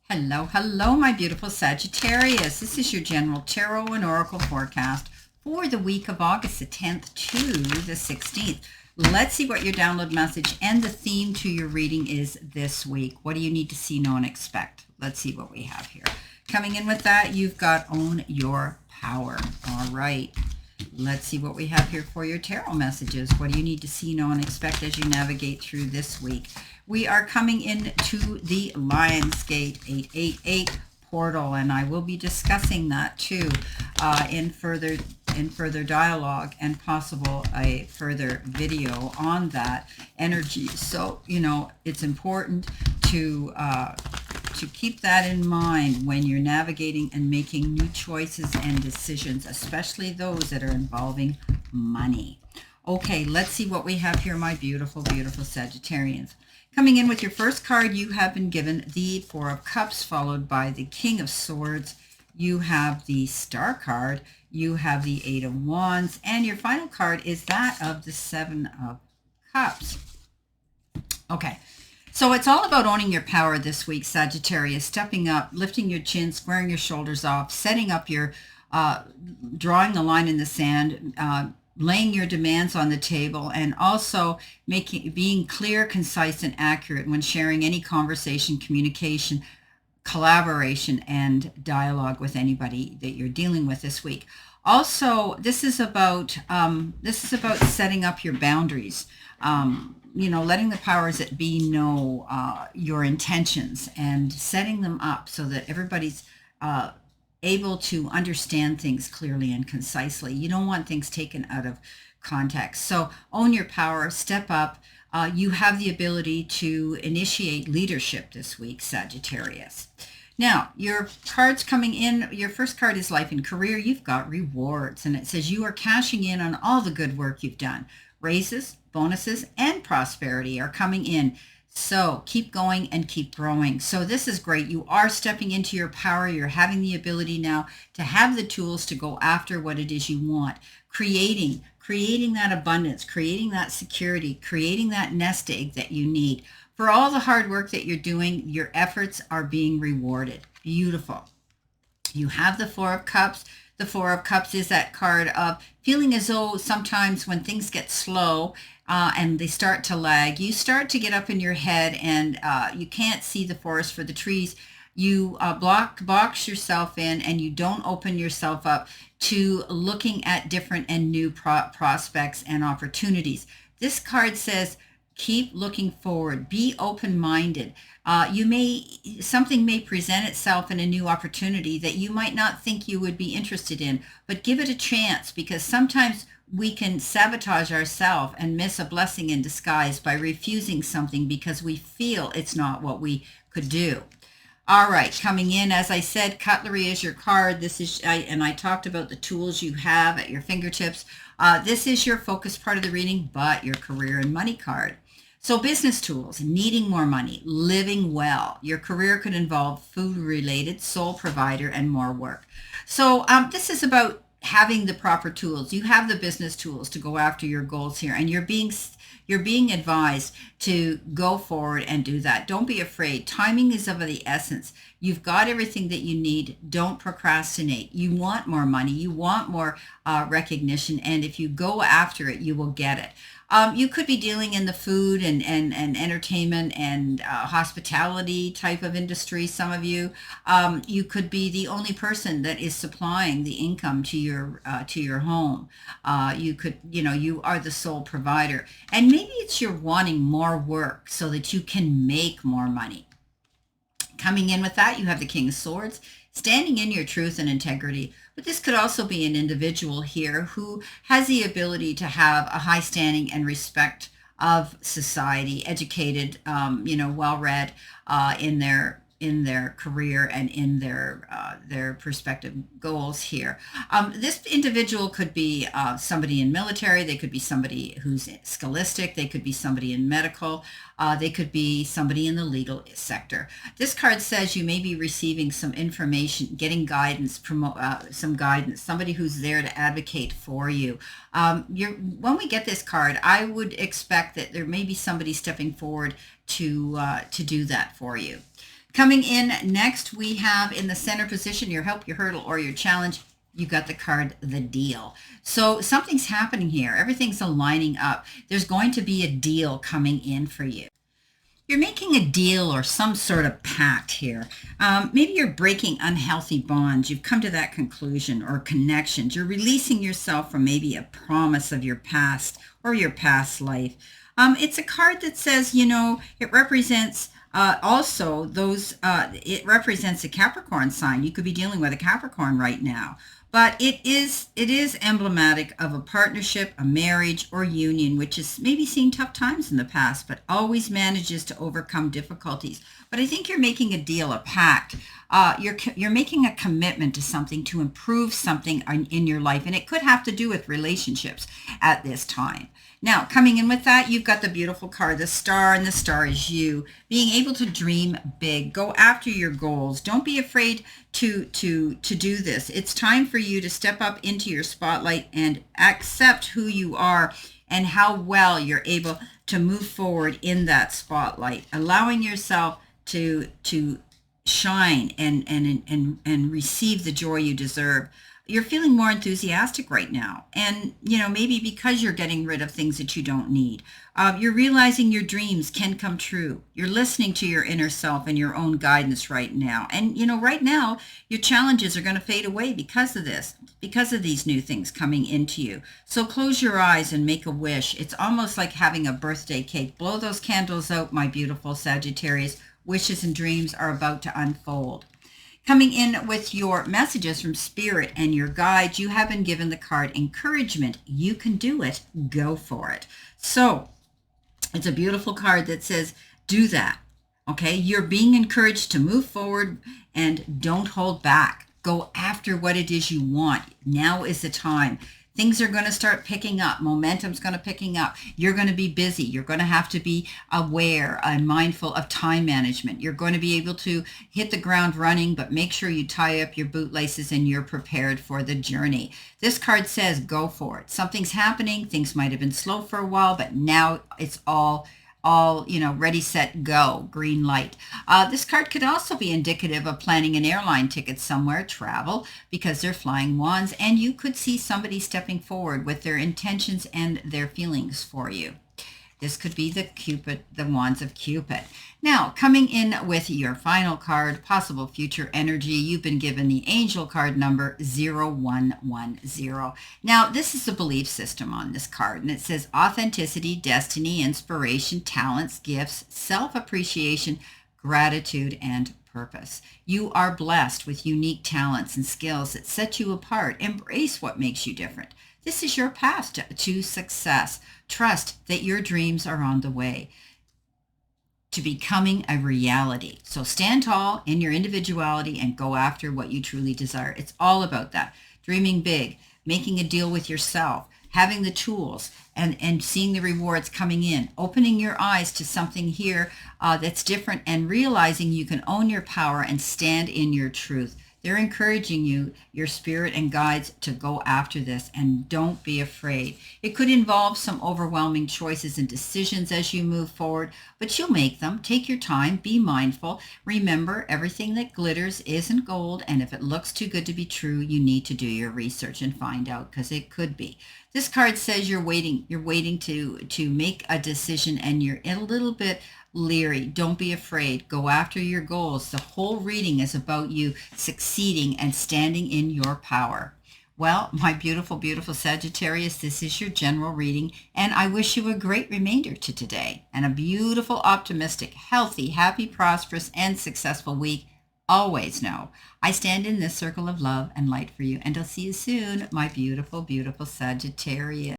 Hello, hello, my beautiful Sagittarius. This is your general tarot and oracle forecast for the week of August the 10th to the 16th. Let's see what your download message and the theme to your reading is this week. What do you need to see, know, and expect? Let's see what we have here. Coming in with that, you've got Own Your Power. All right. Let's see what we have here for your tarot messages. What do you need to see, know, and expect as you navigate through this week? We are coming into the Lionsgate 888 portal, and I will be discussing that too in further dialogue and possible a further video on that energy. So, you know, it's important to keep that in mind when you're navigating and making new choices and decisions, especially those that are involving money. Okay, let's see what we have here, my beautiful, beautiful Sagittarians. Coming in with your first card, you have been given the Four of Cups, followed by the King of Swords. You have the Star card. You have the Eight of Wands. And your final card is that of the Seven of Cups. Okay, so it's all about owning your power this week, Sagittarius. Stepping up, lifting your chin, squaring your shoulders off, setting up your, drawing the line in the sand, laying your demands on the table, and also being clear, concise, and accurate when sharing any conversation, communication, collaboration, and dialogue with anybody that you're dealing with this week. Also, this is about setting up your boundaries. You know, letting the powers that be know your intentions and setting them up so that everybody's able to understand things clearly and concisely. You don't want things taken out of context. So own your power, step up. You have the ability to initiate leadership this week, Sagittarius. Now, your cards coming in, your first card is life and career. You've got rewards, and it says you are cashing in on all the good work you've done. Raises, bonuses, and prosperity are coming in. So keep going and keep growing. So this is great. You are stepping into your power. You're having the ability now to have the tools to go after what it is you want. Creating that abundance, creating that security, creating that nest egg that you need. For all the hard work that you're doing, your efforts are being rewarded. Beautiful. You have the Four of Cups. The Four of Cups is that card of feeling as though sometimes when things get slow and they start to lag, you start to get up in your head and you can't see the forest for the trees. You box yourself in and you don't open yourself up to looking at different and new prospects and opportunities. This card says, keep looking forward, be open-minded. Something may present itself in a new opportunity that you might not think you would be interested in, but give it a chance, because sometimes we can sabotage ourselves and miss a blessing in disguise by refusing something because we feel it's not what we could do. All right, coming in, as I said, cutlery is your card. This is, and I talked about the tools you have at your fingertips. This is your focus part of the reading, but your career and money card. So business tools, needing more money, living well. Your career could involve food-related, sole provider, and more work. So this is about having the proper tools. You have the business tools to go after your goals here, and you're being advised to go forward and do that. Don't be afraid. Timing is of the essence. You've got everything that you need. Don't procrastinate. You want more money. You want more recognition, and if you go after it, you will get it. You could be dealing in the food and entertainment and hospitality type of industry, some of you. You could be the only person that is supplying the income to your home. You could, you know, you are the sole provider. And maybe it's you're wanting more work so that you can make more money. Coming in with that, you have the King of Swords, standing in your truth and integrity. But this could also be an individual here who has the ability to have a high standing and respect of society, educated, you know, well-read in their career and in their prospective goals here. This individual could be somebody in military. They could be somebody who's scholastic. They could be somebody in medical. They could be somebody in the legal sector. This card says you may be receiving some information, getting guidance, some guidance, somebody who's there to advocate for you. When we get this card, I would expect that there may be somebody stepping forward to do that for you. Coming in next, we have in the center position, your help, your hurdle, or your challenge. You got the card, the deal. So something's happening here. Everything's aligning up. There's going to be a deal coming in for you. You're making a deal or some sort of pact here. Maybe you're breaking unhealthy bonds. You've come to that conclusion, or connections. You're releasing yourself from maybe a promise of your past or your past life. It's a card that says, it represents also those, it represents a Capricorn sign. You could be dealing with a Capricorn right now. But it is emblematic of a partnership, a marriage, or union, which has maybe seen tough times in the past, but always manages to overcome difficulties. But I think you're making a deal, a pact. You're making a commitment to something to improve something in your life, and it could have to do with relationships at this time. Now, coming in with that, you've got the beautiful card, the star, and the star is you. Being able to dream big, go after your goals. Don't be afraid to do this. It's time for you to step up into your spotlight and accept who you are and how well you're able to move forward in that spotlight, allowing yourself to shine and receive the joy you deserve. You're feeling more enthusiastic right now. And, maybe because you're getting rid of things that you don't need. You're realizing your dreams can come true. You're listening to your inner self and your own guidance right now. And, right now, your challenges are going to fade away because of this, because of these new things coming into you. So close your eyes and make a wish. It's almost like having a birthday cake. Blow those candles out, my beautiful Sagittarius. Wishes and dreams are about to unfold. Coming in with your messages from Spirit and your guides, you have been given the card Encouragement. You can do it. Go for it. So it's a beautiful card that says, do that. Okay, you're being encouraged to move forward and don't hold back. Go after what it is you want. Now is the time. Things are going to start picking up. Momentum's going to picking up. You're going to be busy. You're going to have to be aware and mindful of time management. You're going to be able to hit the ground running, but make sure you tie up your bootlaces and you're prepared for the journey. This card says go for it. Something's happening. Things might have been slow for a while, but now it's all ready, set, go, green light. This card could also be indicative of planning an airline ticket somewhere, travel, because they're flying wands, and you could see somebody stepping forward with their intentions and their feelings for you. This could be the wands of Cupid. Now, coming in with your final card, possible future energy, you've been given the angel card number 0110. Now, this is the belief system on this card, and it says authenticity, destiny, inspiration, talents, gifts, self-appreciation, gratitude, and purpose. You are blessed with unique talents and skills that set you apart. Embrace what makes you different. This is your path to success. Trust that your dreams are on the way to becoming a reality. So stand tall in your individuality and go after what you truly desire. It's all about that. Dreaming big, making a deal with yourself, having the tools and seeing the rewards coming in, opening your eyes to something here that's different and realizing you can own your power and stand in your truth. They're encouraging you, your spirit and guides, to go after this and don't be afraid. It could involve some overwhelming choices and decisions as you move forward, but you'll make them. Take your time, be mindful. Remember, everything that glitters isn't gold, and if it looks too good to be true, you need to do your research and find out, because it could be. This card says you're waiting to make a decision and you're a little bit leery. Don't be afraid. Go after your goals. The whole reading is about you succeeding and standing in your power. Well, my beautiful, beautiful Sagittarius, this is your general reading, and I wish you a great remainder to today and a beautiful, optimistic, healthy, happy, prosperous, and successful week. Always know I stand in this circle of love and light for you, and I'll see you soon, my beautiful, beautiful Sagittarius.